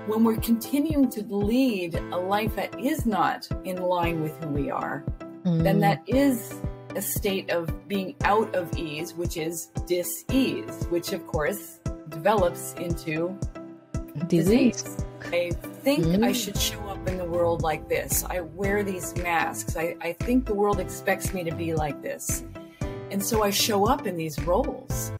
when we're continuing to lead a life that is not in line with who we are, then that is a state of being out of ease, which is dis-ease, which of course develops into disease. I think I should show up in the world like this. I wear these masks. I think the world expects me to be like this. And so I show up in these roles.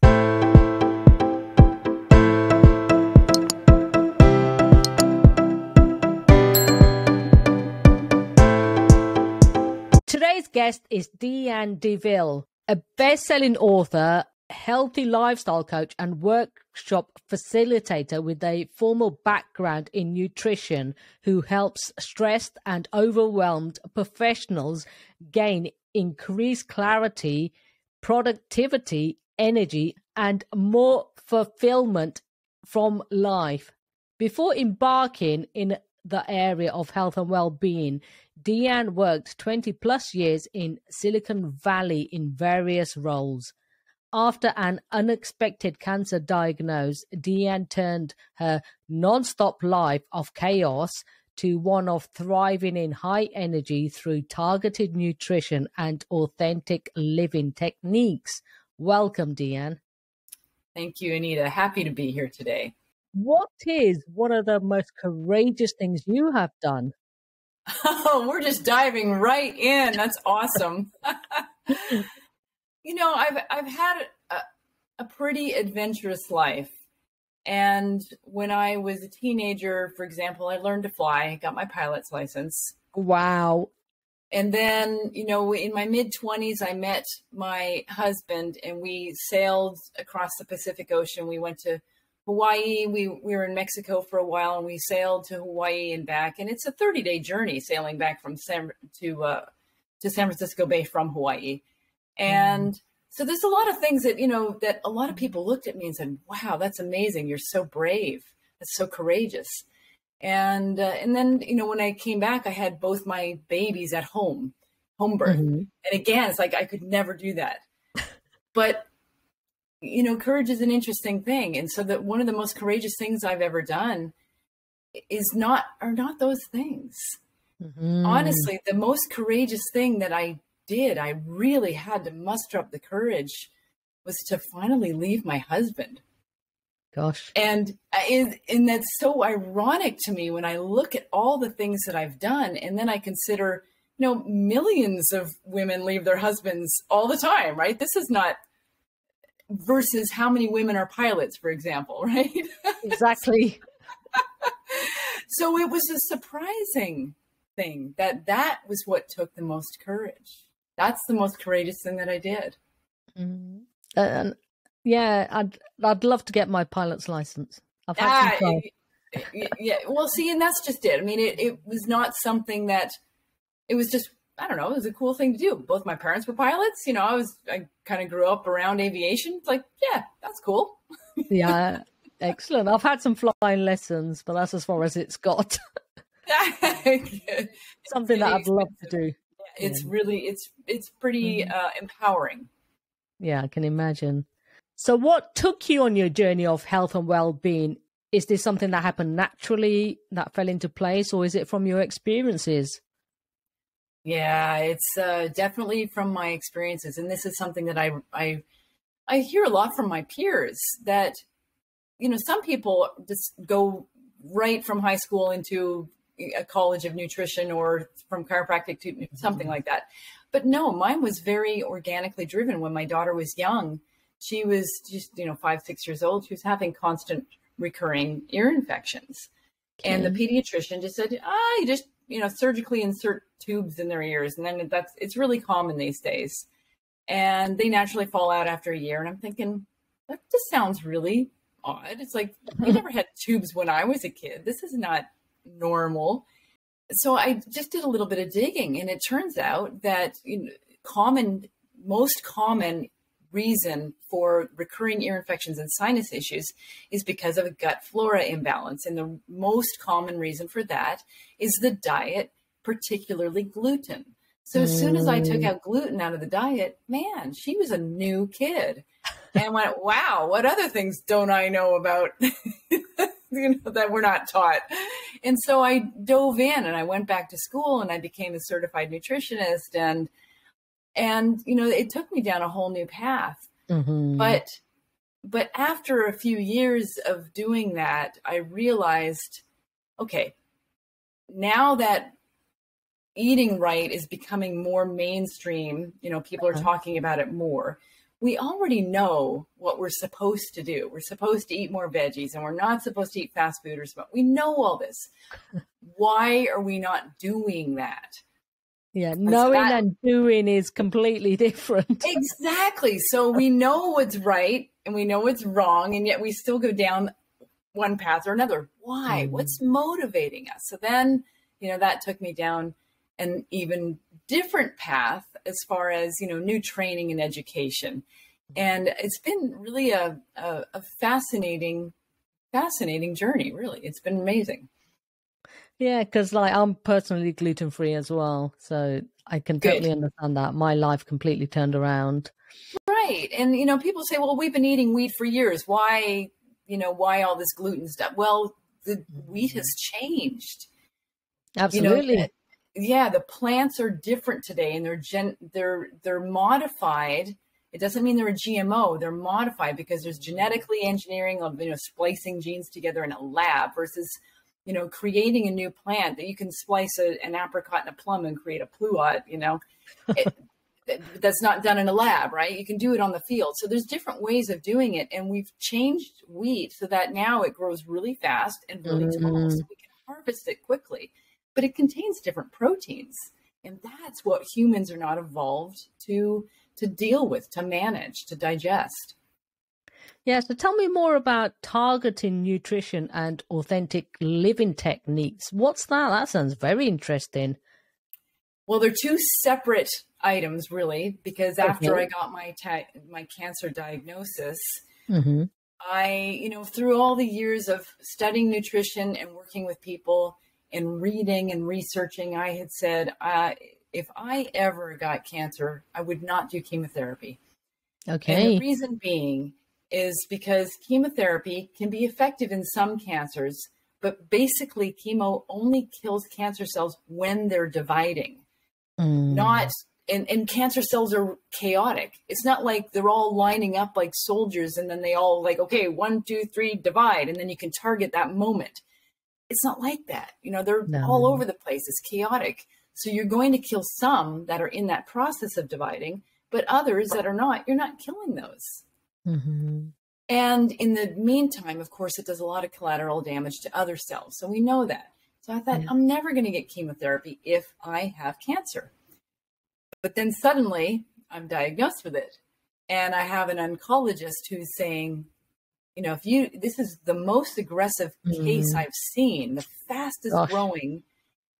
Today's guest is Deanne Deaville, a best-selling author, healthy lifestyle coach, and workshop facilitator with a formal background in nutrition, who helps stressed and overwhelmed professionals gain increased clarity, productivity, energy, and more fulfillment from life. Before embarking in the area of health and well-being, Deanne worked 20 plus years in Silicon Valley in various roles. After an unexpected cancer diagnosis, Deanne turned her non-stop life of chaos to one of thriving in high energy through targeted nutrition and authentic living techniques. Welcome, Deanne. Thank you, Anita. Happy to be here today. What is one of the most courageous things you have done? Oh, we're just diving right in. That's awesome. You know, I've had a pretty adventurous life. And when I was a teenager, for example, I learned to fly. I got my pilot's license. Wow. And then, you know, in my mid-20s, I met my husband and we sailed across the Pacific Ocean. We went to Hawaii. We were in Mexico for a while and we sailed to Hawaii and back. And it's a 30-day journey sailing back from San Francisco Bay from Hawaii. And so there's a lot of things that, you know, that a lot of people looked at me and said, wow, that's amazing. You're so brave. That's so courageous. And then, you know, when I came back, I had both my babies at home birth. And again, it's like, I could never do that. But, you know, courage is an interesting thing. And so that one of the most courageous things I've ever done are not those things. Honestly, the most courageous thing that I did, I really had to muster up the courage, was to finally leave my husband. Gosh. And that's so ironic to me when I look at all the things that I've done. And then I consider, you know, millions of women leave their husbands all the time, right? This is not versus how many women are pilots, for example, right? Exactly. So it was a surprising thing that was what took the most courage. That's the most courageous thing that I did. Yeah, I'd love to get my pilot's license. I've had some fun. Yeah. Well, see, and that's just it. I mean, it was not something that, it was just, I don't know, it was a cool thing to do. Both my parents were pilots. You know, I kind of grew up around aviation. It's like, yeah, that's cool. Yeah, excellent. I've had some flying lessons, but that's as far as it's got. Something that I'd love to do. It's really, it's pretty empowering. Yeah, I can imagine. So what took you on your journey of health and well-being? Is this something that happened naturally, that fell into place, or is it from your experiences? Yeah, it's definitely from my experiences. And this is something that I hear a lot from my peers, that, you know, some people just go right from high school into a college of nutrition or from chiropractic to something like that. But no, mine was very organically driven. When my daughter was young, she was just, you know, 5, 6 years old. She was having constant recurring ear infections. Okay. And the pediatrician just said, you just, you know, surgically insert tubes in their ears. And then it's really common these days. And they naturally fall out after a year. And I'm thinking, that just sounds really odd. It's like, we never had tubes when I was a kid. This is not normal. So I just did a little bit of digging, and it turns out that, you know, most common reason for recurring ear infections and sinus issues is because of a gut flora imbalance. And the most common reason for that is the diet, particularly gluten. So as soon as I took out gluten out of the diet, man, she was a new kid. And went, wow, what other things don't I know about that we're not taught. And so I dove in and I went back to school and I became a certified nutritionist, and it took me down a whole new path. Mm-hmm. But after a few years of doing that, I realized, okay, now that eating right is becoming more mainstream, people are talking about it more. We already know what we're supposed to do. We're supposed to eat more veggies and we're not supposed to eat fast food or something. We know all this. Why are we not doing that? Yeah, knowing and doing is completely different. Exactly. So we know what's right and we know what's wrong, and yet we still go down one path or another. Why? What's motivating us? So then, that took me down an even different path as far as, new training and education. And it's been really a fascinating journey, really. It's been amazing. Yeah, because I'm personally gluten-free as well. So I can totally understand that. My life completely turned around. Right. And, people say, well, we've been eating wheat for years. Why all this gluten stuff? Well, the wheat has changed. Absolutely. The plants are different today, and they're modified. It doesn't mean they're a GMO. They're modified because there's genetically engineering of, splicing genes together in a lab versus, creating a new plant that you can splice an apricot and a plum and create a pluot, that's not done in a lab, right? You can do it on the field. So there's different ways of doing it. And we've changed wheat so that now it grows really fast and really tall, so we can harvest it quickly. But it contains different proteins. And that's what humans are not evolved to deal with, to manage, to digest. Yeah, so tell me more about targeting nutrition and authentic living techniques. What's that? That sounds very interesting. Well, they're two separate items, really, because after I got my cancer diagnosis, I, through all the years of studying nutrition and working with people and reading and researching, I had said, if I ever got cancer, I would not do chemotherapy. Okay. And the reason being is because chemotherapy can be effective in some cancers, but basically chemo only kills cancer cells when they're dividing. Not, and cancer cells are chaotic. It's not like they're all lining up like soldiers and then they all like, okay, 1, 2, 3, divide. And then you can target that moment. It's not like that. They're all over the place. It's chaotic. So you're going to kill some that are in that process of dividing, but others that are not, you're not killing those. And in the meantime, of course, it does a lot of collateral damage to other cells. So we know that. So I thought, I'm never going to get chemotherapy if I have cancer. But then suddenly I'm diagnosed with it. And I have an oncologist who's saying, this is the most aggressive case I've seen, the fastest growing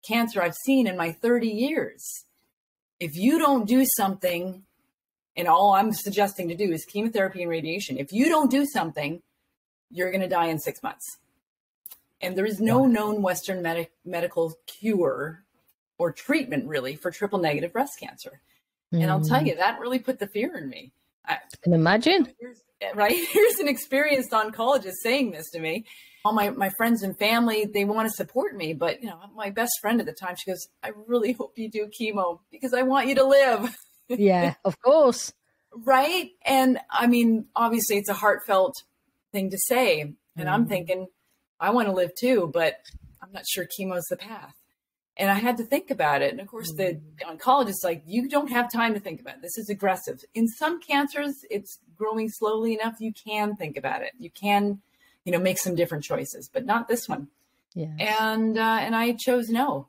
cancer I've seen in my 30 years. If you don't do something, and all I'm suggesting to do is chemotherapy and radiation. If you don't do something, you're going to die in 6 months. And there is no known Western medical cure or treatment really for triple negative breast cancer. And I'll tell you, that really put the fear in me. I can imagine. Here's an experienced oncologist saying this to me. All my friends and family, they want to support me. But, my best friend at the time, she goes, I really hope you do chemo because I want you to live. Yeah, of course. Right. And I mean, obviously it's a heartfelt thing to say. And I'm thinking, I want to live too, but I'm not sure chemo's the path. And I had to think about it. And of course, the oncologist is like, you don't have time to think about it. This is aggressive. In some cancers, it's growing slowly enough. You can think about it. You can, make some different choices, but not this one. Yeah. And I chose no.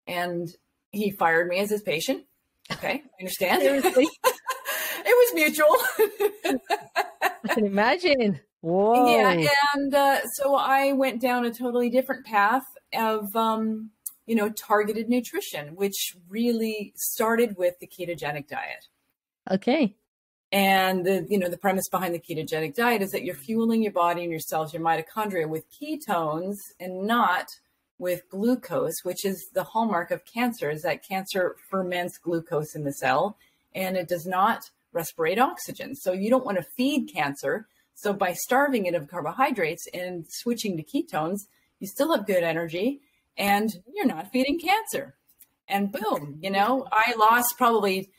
And he fired me as his patient. Okay, I understand. Seriously? It was mutual. I can imagine. Whoa. Yeah, and so I went down a totally different path of, targeted nutrition, which really started with the ketogenic diet. Okay. And the premise behind the ketogenic diet is that you're fueling your body and your cells, your mitochondria, with ketones and not with glucose, which is the hallmark of cancer, is that cancer ferments glucose in the cell and it does not respirate oxygen. So you don't want to feed cancer So by starving it of carbohydrates and switching to ketones, you still have good energy and you're not feeding cancer. And boom, I lost probably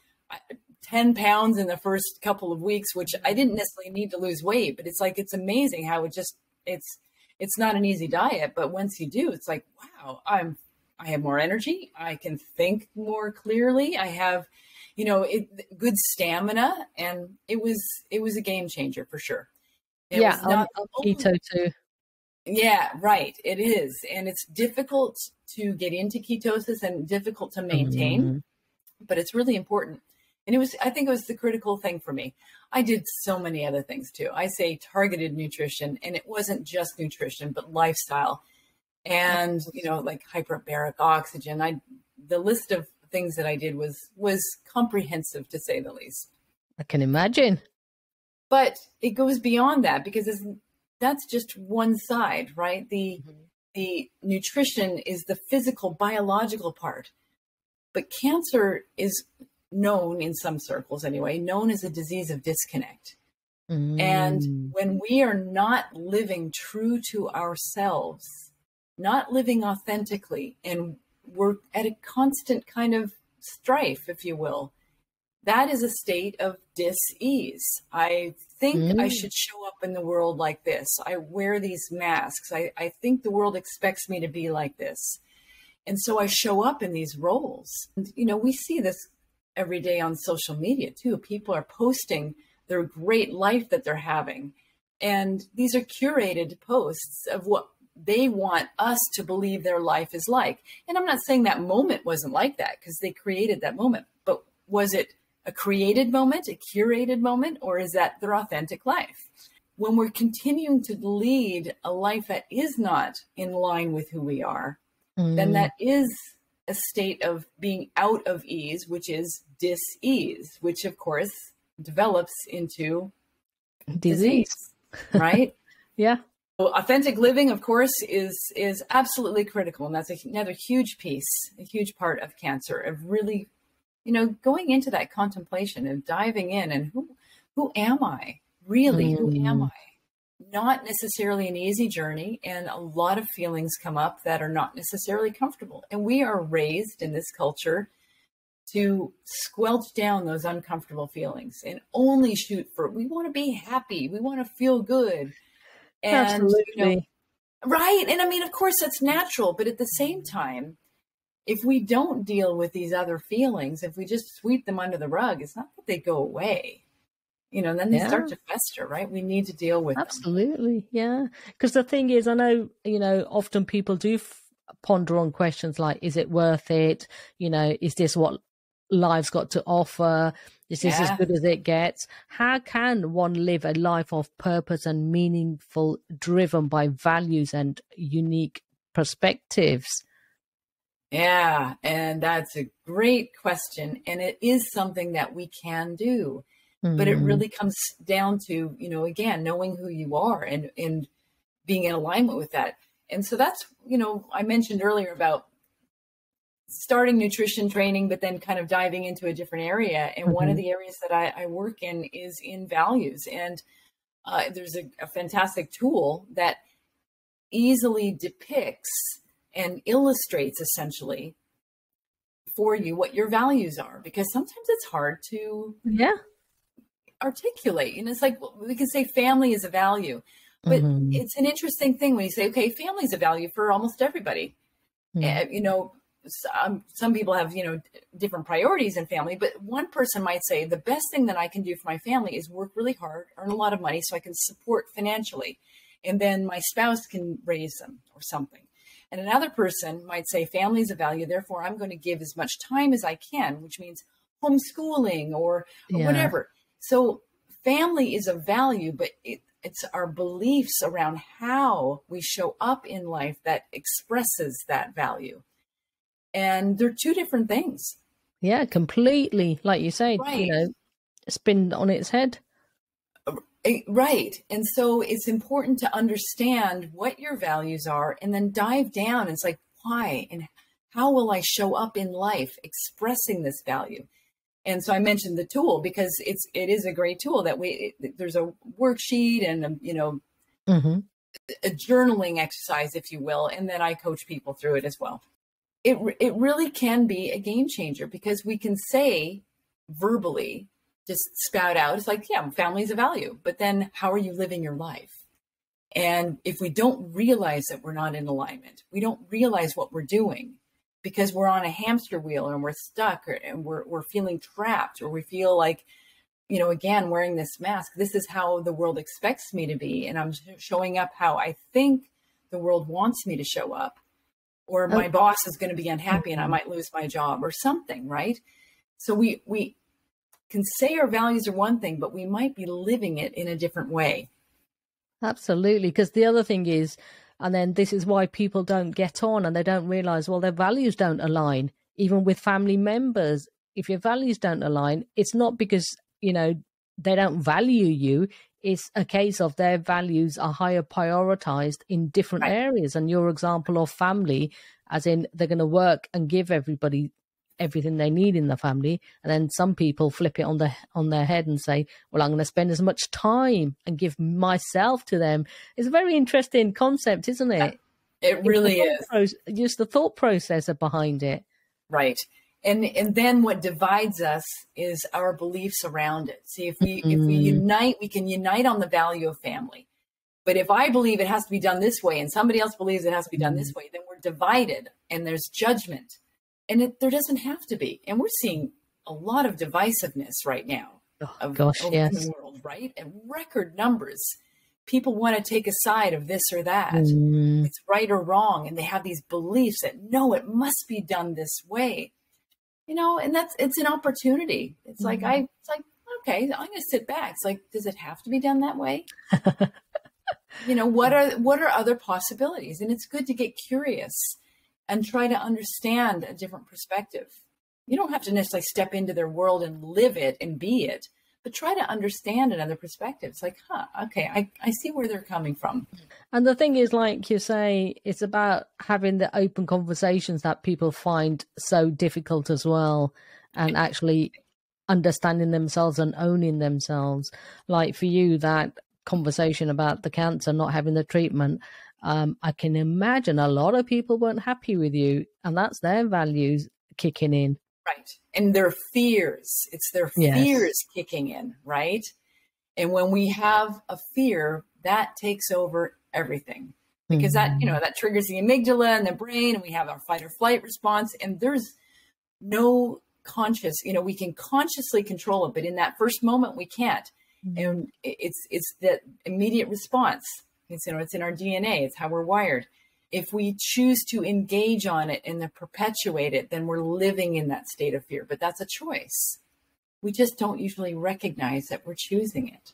10 pounds in the first couple of weeks, which I didn't necessarily need to lose weight, but it's amazing how it's not an easy diet, but once you do, it's like, wow, I have more energy. I can think more clearly. I have, good stamina, and it was a game changer for sure. I'm keto too. Yeah, right. It is. And it's difficult to get into ketosis and difficult to maintain, but it's really important. And I think it was the critical thing for me. I did so many other things too. I say targeted nutrition, and it wasn't just nutrition, but lifestyle and, like hyperbaric oxygen. The list of things that I did was comprehensive, to say the least. I can imagine. But it goes beyond that, because that's just one side, right? The nutrition is the physical, biological part. But cancer is known, in some circles anyway, known as a disease of disconnect. And when we are not living true to ourselves, not living authentically, and we're at a constant kind of strife, if you will, that is a state of dis-ease. I think I should show up in the world like this. I wear these masks. I think the world expects me to be like this. And so I show up in these roles. And, we see this every day on social media too. People are posting their great life that they're having. And these are curated posts of what they want us to believe their life is like. And I'm not saying that moment wasn't like that, because they created that moment. But was it a created moment, a curated moment, or is that their authentic life? When we're continuing to lead a life that is not in line with who we are, then that is a state of being out of ease, which is dis-ease, which of course develops into disease, right? Yeah. So authentic living, of course, is absolutely critical. And that's another huge piece, a huge part of cancer, of really, going into that contemplation and diving in and who am I really? Who am I? Not necessarily an easy journey, and a lot of feelings come up that are not necessarily comfortable. And we are raised in this culture to squelch down those uncomfortable feelings and only shoot for, we want to be happy. We want to feel good. And, absolutely. Right. And I mean, of course that's natural, but at the same time, if we don't deal with these other feelings, if we just sweep them under the rug, it's not that they go away. And then they start to fester, right? We need to deal with them. Absolutely, yeah. Because the thing is, I know, often people do ponder on questions like, is it worth it? Is this what life's got to offer? Is this as good as it gets? How can one live a life of purpose and meaningful, driven by values and unique perspectives? Yeah, and that's a great question. And it is something that we can do. But it really comes down to, again, knowing who you are and being in alignment with that. And so that's, I mentioned earlier about starting nutrition training, but then kind of diving into a different area. And one of the areas that I work in is in values. And there's a fantastic tool that easily depicts and illustrates essentially for you what your values are, because sometimes it's hard to articulate. And it's like, we can say family is a value, but it's an interesting thing when you say, okay, family is a value for almost everybody. Some people have, different priorities in family, but one person might say the best thing that I can do for my family is work really hard, earn a lot of money so I can support financially. And then my spouse can raise them or something. And another person might say family is a value, therefore I'm going to give as much time as I can, which means homeschooling or whatever. So family is a value, but it's our beliefs around how we show up in life that expresses that value. And they're two different things. Yeah, completely. Like you say, spin on its head. Right. And so it's important to understand what your values are and then dive down. It's like, why and how will I show up in life expressing this value? And so I mentioned the tool because it is a great tool that there's a worksheet and, Mm-hmm. a journaling exercise, if you will. And then I coach people through it as well. It really can be a game changer because we can say verbally, just spout out, it's like, yeah, family is a value, but then how are you living your life? And if we don't realize that we're not in alignment, we don't realize what we're doing because we're on a hamster wheel and we're stuck and we're feeling trapped, or we feel like, again, wearing this mask, this is how the world expects me to be. And I'm showing up how I think the world wants me to show up, or my boss is going to be unhappy and I might lose my job or something. Right. So we can say our values are one thing, but we might be living it in a different way. Absolutely. Because the other thing is, and then this is why people don't get on and they don't realize, well, their values don't align, even with family members. If your values don't align, it's not because, they don't value you. It's a case of their values are higher prioritized in different areas. And your example of family, as in they're going to work and give everybody everything they need in the family, and then some people flip it on their head and say, well, I'm going to spend as much time and give myself to them. It's a very interesting concept, isn't it? It really is. Just the thought process behind it. Right. And then what divides us is our beliefs around it. See, if we unite, we can unite on the value of family. But if I believe it has to be done this way and somebody else believes it has to be done this way, then we're divided and there's judgment. And there doesn't have to be. And we're seeing a lot of divisiveness right now in the world, right? And record numbers. People want to take a side of this or that. It's right or wrong. And they have these beliefs that, no, it must be done this way. And it's an opportunity. It's like, okay, I'm going to sit back. It's like, does it have to be done that way? What are other possibilities? And it's good to get curious and try to understand a different perspective. You don't have to necessarily step into their world and live it and be it, but try to understand another perspective. It's like, okay, I see where they're coming from. And the thing is, like you say, it's about having the open conversations that people find so difficult as well, and actually understanding themselves and owning themselves. Like for you, that conversation about the cancer, not having the treatment, I can imagine a lot of people weren't happy with you, and that's their values kicking in. Right. And their fears, it's their fears kicking in, right? And when we have a fear, that takes over everything, because that triggers the amygdala and the brain, and we have our fight or flight response, and there's no conscious, we can consciously control it, but in that first moment we can't. And it's that immediate response. It's in our DNA. It's how we're wired. If we choose to engage on it and then perpetuate it, then we're living in that state of fear. But that's a choice. We just don't usually recognize that we're choosing it.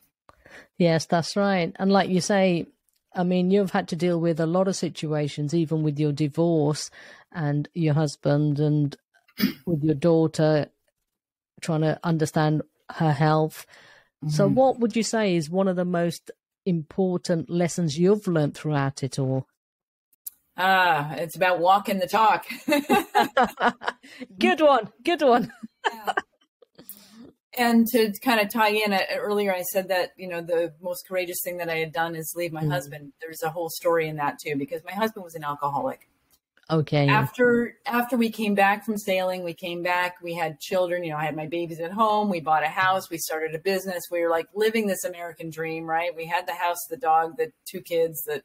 Yes, that's right. And like you say, I mean, you've had to deal with a lot of situations, even with your divorce and your husband and with your daughter, trying to understand her health. So what would you say is one of the most important lessons you've learned throughout it all? It's about walking the talk. Good one. Yeah. And to kind of tie in, earlier I said that, the most courageous thing that I had done is leave my husband. There's a whole story in that too, because my husband was an alcoholic. Okay. After we came back from sailing, we had children, I had my babies at home. We bought a house. We started a business. We were like living this American dream, right? We had the house, the dog, the 2 kids that,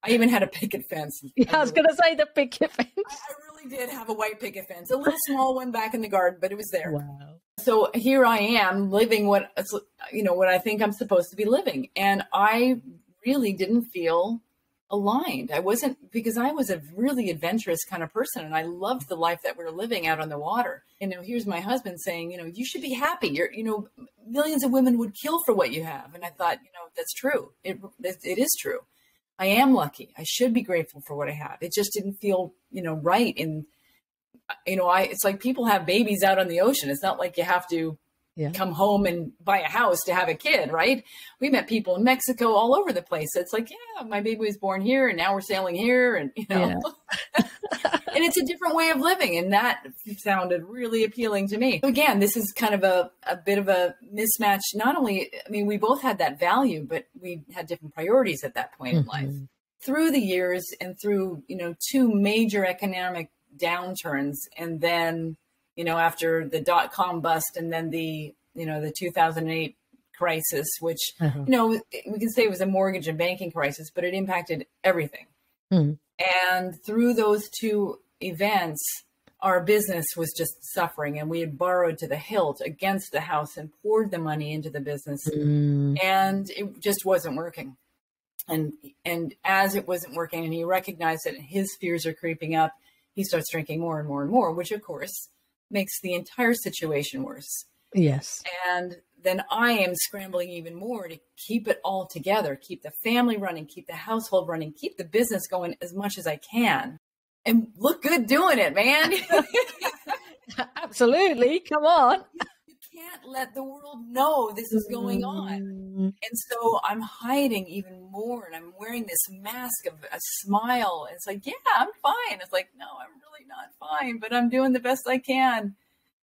I even had a picket fence. Yeah, I was going to say the picket fence. I really did have a white picket fence, a little small one back in the garden, but it was there. Wow. So here I am living what I think I'm supposed to be living. And I really didn't feel aligned. Because I was a really adventurous kind of person, and I loved the life that we were living out on the water. Here's my husband saying, you should be happy. Millions of women would kill for what you have. And I thought, that's true. It is true. I am lucky. I should be grateful for what I have. It just didn't feel, right. And, it's like people have babies out on the ocean. It's not like you have to come home and buy a house to have a kid, right? We met people in Mexico all over the place. It's like, my baby was born here and now we're sailing here. And, And it's a different way of living. And that sounded really appealing to me. So again, this is kind of a bit of a mismatch. Not only, I mean, we both had that value, but we had different priorities at that point in life. Through the years and through, two major economic downturns, and then, after the dot-com bust, and then the 2008 crisis, which, we can say it was a mortgage and banking crisis, but it impacted everything. And through those two events, our business was just suffering, and we had borrowed to the hilt against the house and poured the money into the business, and it just wasn't working. And as it wasn't working, and he recognized that his fears are creeping up, he starts drinking more and more and more, which of course makes the entire situation worse. Yes. And then I am scrambling even more to keep it all together, keep the family running, keep the household running, keep the business going as much as I can, and look good doing it, man. Absolutely. Come on. You can't let the world know this is going on. And so I'm hiding even more, and I'm wearing this mask of a smile. And it's like, yeah, I'm fine. It's like, no, I'm really not fine, but I'm doing the best I can.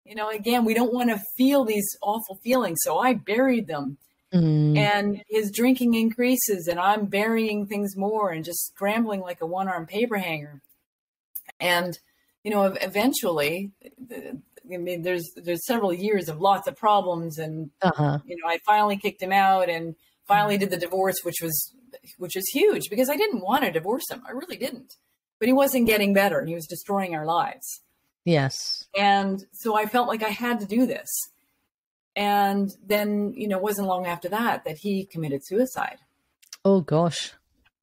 Again, we don't want to feel these awful feelings. So I buried them. And his drinking increases, and I'm burying things more and just scrambling like a one-armed paper hanger. And, eventually, there's several years of lots of problems. And, I finally kicked him out and finally did the divorce, which was huge, because I didn't want to divorce him. I really didn't. But he wasn't getting better, and he was destroying our lives. Yes. And so I felt like I had to do this. And then, it wasn't long after that he committed suicide. Oh, gosh.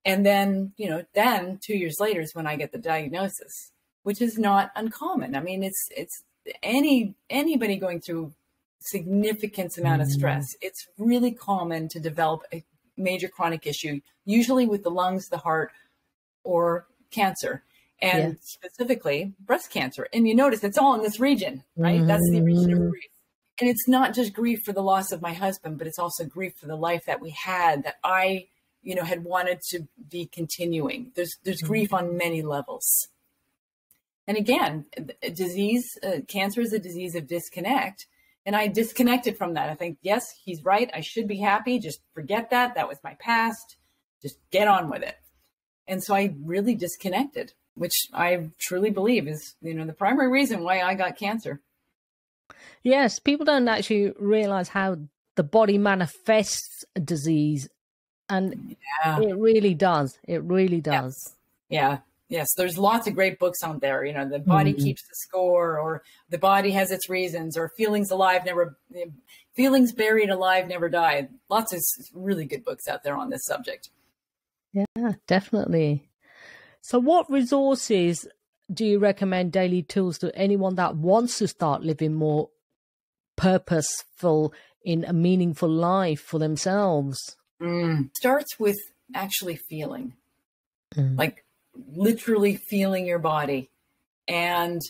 And then, 2 years later is when I get the diagnosis, which is not uncommon. I mean, it's anybody going through significant amount of stress. It's really common to develop a major chronic issue, usually with the lungs, the heart, or cancer. And specifically breast cancer. And you notice it's all in this region, right? That's the region of grief. And it's not just grief for the loss of my husband, but it's also grief for the life that we had, that I, had wanted to be continuing. There's grief on many levels. And again, cancer is a disease of disconnect. And I disconnected from that. I think, yes, he's right. I should be happy. Just forget that. That was my past. Just get on with it. And so I really disconnected, which I truly believe is, the primary reason why I got cancer. Yes, people don't actually realize how the body manifests a disease, and it really does. It really does. Yes. There's lots of great books out there. The body keeps the score, or the body has its reasons, or feelings buried alive never die. Lots of really good books out there on this subject. Yeah, definitely. So what resources do you recommend, daily tools, to anyone that wants to start living more purposeful in a meaningful life for themselves? Starts with actually feeling, like literally feeling your body. And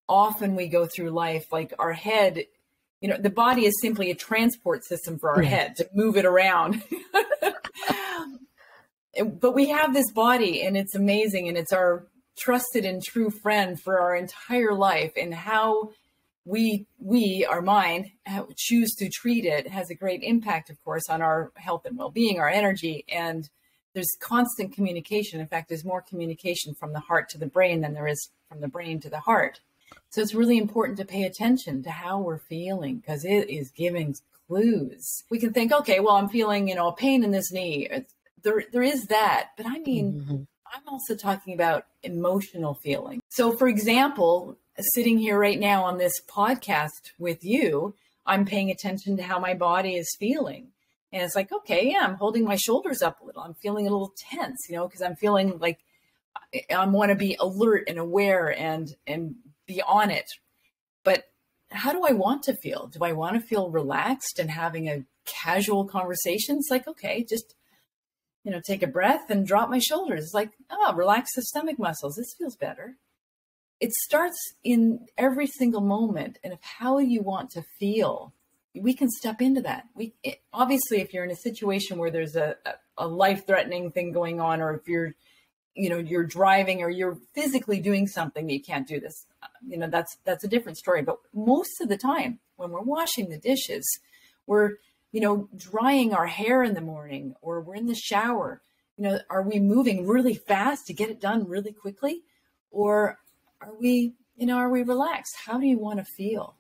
often we go through life like our head, the body is simply a transport system for our head to move it around. But we have this body, and it's amazing, and it's our trusted and true friend for our entire life. And how our mind, choose to treat it has a great impact, of course, on our health and well-being, our energy. And there's constant communication. In fact, there's more communication from the heart to the brain than there is from the brain to the heart. So it's really important to pay attention to how we're feeling, because it is giving clues. We can think, okay, well, I'm feeling, a pain in this knee. There is that, but I mean, I'm also talking about emotional feeling. So for example, sitting here right now on this podcast with you, I'm paying attention to how my body is feeling. And it's like, okay, yeah, I'm holding my shoulders up a little. I'm feeling a little tense, because I'm feeling like I want to be alert and aware and be on it. But how do I want to feel? Do I want to feel relaxed and having a casual conversation? It's like, okay, just take a breath and drop my shoulders. It's like, relax the stomach muscles. This feels better. It starts in every single moment. And of how you want to feel, we can step into that. Obviously, if you're in a situation where there's a life-threatening thing going on, or if you're you're driving or you're physically doing something that you can't do this. That's a different story. But most of the time when we're washing the dishes, we're, drying our hair in the morning, or we're in the shower, are we moving really fast to get it done really quickly? Or are we relaxed? How do you want to feel?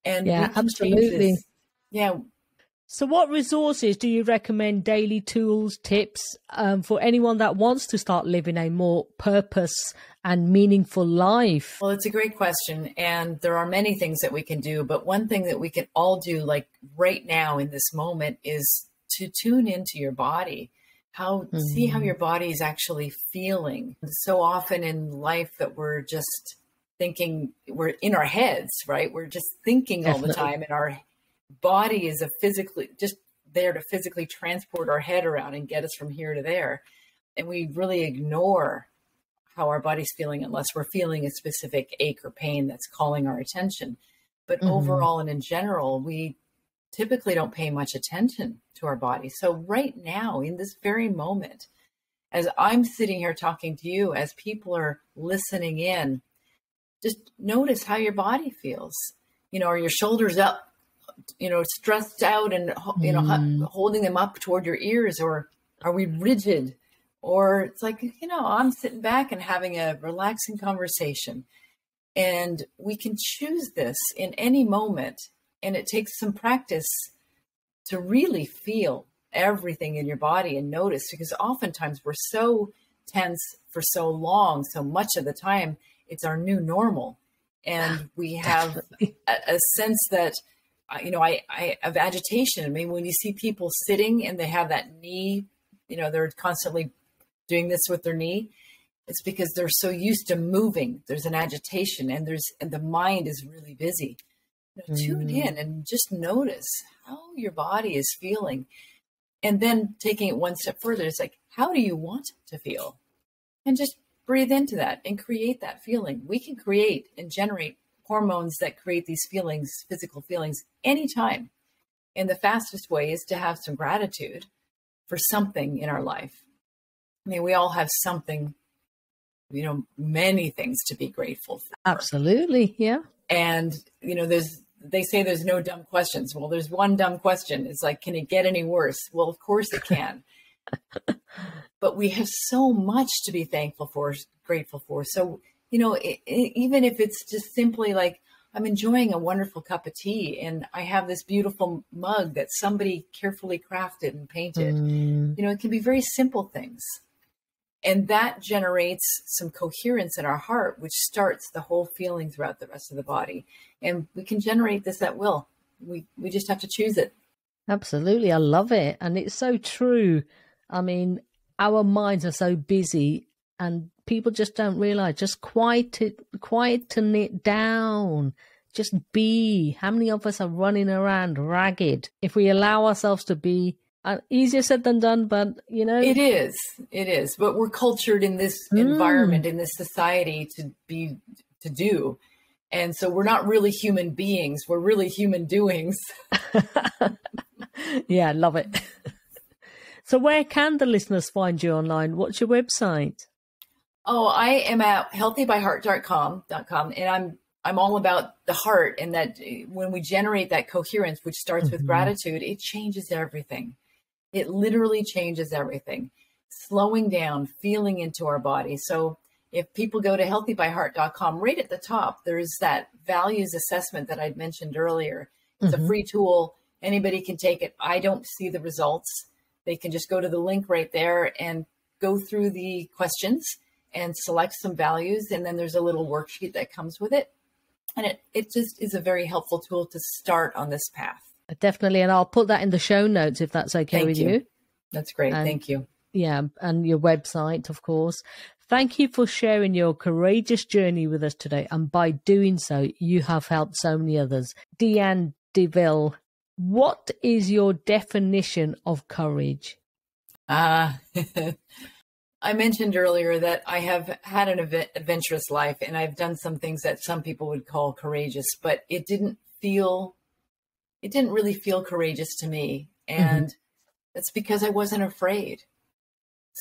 And yeah, we can absolutely. change this. Yeah. So what resources do you recommend, daily tools, tips, for anyone that wants to start living a more purpose and meaningful life? Well, it's a great question. And there are many things that we can do. But one thing that we can all do, like right now in this moment, is to tune into your body. See how your body is actually feeling. So often in life that we're just thinking, we're in our heads, right? We're just thinking Definitely. all the time, and our body is just there to physically transport our head around and get us from here to there. And we really ignore how our body's feeling unless we're feeling a specific ache or pain that's calling our attention. But overall and in general, we typically don't pay much attention to our body. So right now, in this very moment, as I'm sitting here talking to you, as people are listening in, just notice how your body feels. Are your shoulders up, stressed out and, holding them up toward your ears? Or are we rigid? Or it's like, I'm sitting back and having a relaxing conversation. And we can choose this in any moment. And it takes some practice to really feel everything in your body and notice, because oftentimes we're so tense for so long, so much of the time, it's our new normal. And we have a sense that, I have agitation. I mean, when you see people sitting and they have that knee, they're constantly doing this with their knee, it's because they're so used to moving. There's an agitation, and the mind is really busy. Tune in and just notice how your body is feeling. And then taking it one step further, it's like, how do you want to feel? And just breathe into that and create that feeling. We can create and generate hormones that create these feelings, physical feelings, anytime. And the fastest way is to have some gratitude for something in our life. I mean, we all have something, many things to be grateful for. Absolutely. Yeah. And, they say there's no dumb questions. Well, there's one dumb question. It's like, can it get any worse? Well, of course it can. But we have so much to be thankful for, grateful for. So, even if it's just simply like, I'm enjoying a wonderful cup of tea and I have this beautiful mug that somebody carefully crafted and painted, it can be very simple things. And that generates some coherence in our heart, which starts the whole feeling throughout the rest of the body. And we can generate this at will. We just have to choose it. Absolutely. I love it. And it's so true. I mean, our minds are so busy and people just don't realize, just quieten it down. Just be. How many of us are running around ragged? If we allow ourselves to be, easier said than done, but it is. But we're cultured in this environment, in this society to do. And so we're not really human beings. We're really human doings. Yeah, I love it. So where can the listeners find you online? What's your website? Oh, I am at healthybyheart.com, and I'm all about the heart, and that when we generate that coherence, which starts with gratitude, it changes everything. It literally changes everything. Slowing down, feeling into our body. So if people go to healthybyheart.com, right at the top, there's that values assessment that I'd mentioned earlier. It's a free tool. Anybody can take it. I don't see the results. They can just go to the link right there and go through the questions and select some values. And then there's a little worksheet that comes with it. And it just is a very helpful tool to start on this path. Definitely. And I'll put that in the show notes if that's okay with you. That's great. Thank you. Yeah. And your website, of course. Thank you for sharing your courageous journey with us today. And by doing so, you have helped so many others. Deanne Deaville, what is your definition of courage? I mentioned earlier that I have had an adventurous life, and I've done some things that some people would call courageous, but it didn't really feel courageous to me. And that's because I wasn't afraid.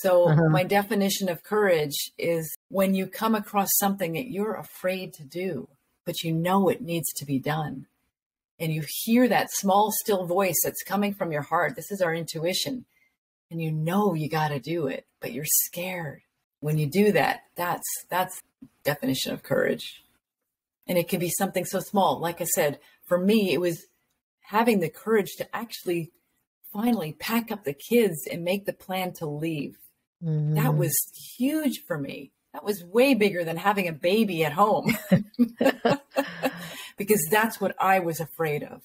So my definition of courage is when you come across something that you're afraid to do, but you know it needs to be done. And you hear that small, still voice that's coming from your heart. This is our intuition. And you know you got to do it, but you're scared. When you do that, that's definition of courage. And it can be something so small. Like I said, for me, it was having the courage to actually finally pack up the kids and make the plan to leave. That was huge for me. That was way bigger than having a baby at home because that's what I was afraid of.